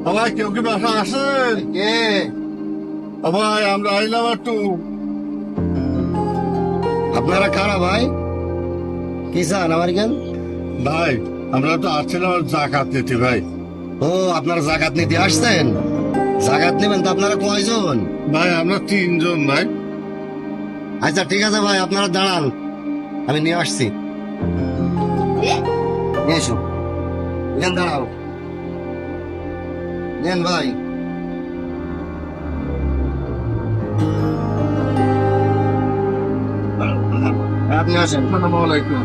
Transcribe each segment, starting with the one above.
ভাই কেউ কি বাসা আসেন? কে? ভাই আমরা আইলাম একটু। আপনারা কারা ভাই? কি চান আমার কেন? ভাই আমরা তো আসছিলাম জাকাত নিতে ভাই। ও, আপনারা জাকাত নিতে আসছেন? জাকাত নেবেন তো আপনারা কয়জন? ভাই আমরা 3 জন ভাই। আচ্ছা ঠিক আছে ভাই, আপনারা দাঁড়ান, আমি নিয়ে আসছি। নিয়ে এসো, এখানে দাঁড়াও। নেন ভাই। আপনি আসেন। আসসালামু আলাইকুম।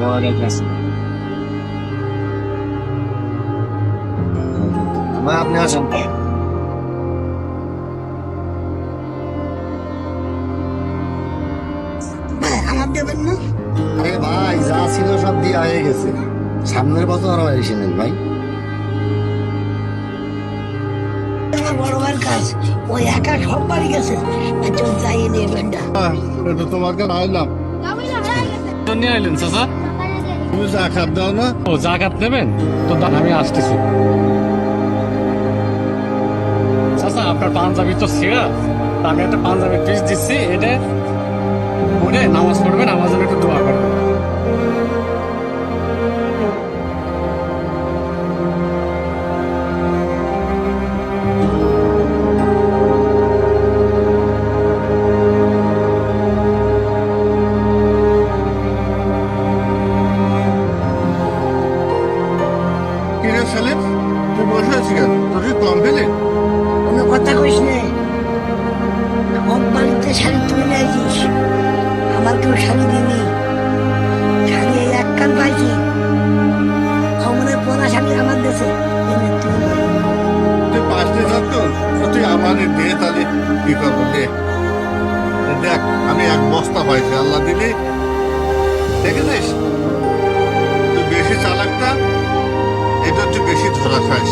ভাই আপনি আসেন। আমার দেবেন না? আরে ভাই, যা ছিল সব দিয়ে হয়ে গেছে, সামনের বছর আরো এসে নেন ভাই। আমার বড় ভাইয়ের কাজ, ওই একা সব বাড়ি গেছে, একজন যাই নিয়ে বেন্ডা। এটা তোমাকে আইলাম, নিয়ে আইলেন চাচা? তুমি জাকাত দাও না? ও জাকাত নেবেন তো আমি আসতেছি। চাচা আপনার পাঞ্জাবি তো ছিঁড়া, তা আমি একটা পাঞ্জাবি পিস দিচ্ছি, এটা পরে নামাজ পড়বেন, আমার জন্য একটু দোয়া করবেন। কি রে সেলিম, তুই বসে আছিস কেন? তোর কি কম পেলি? কোনো কথা কইস নে, সব বাড়িতে শাড়ি তুলে নিয়ে আসিস, আমার কেউ শাড়ি দিনি, শাড়ি এই এক কান পাইছি, আমাদের পরা শাড়ি আমার দেশে এনে তুই নে। তুই পাঁচটি থাকতো তুই আমার দে, তাহলে কি করবো দে। দেখ আমি 1 বস্তা পাইছি, আল্লাহ দিলি। দেখেছিস তুই বেশি চালাক না, এটা একটু বেশি ধরা খাস।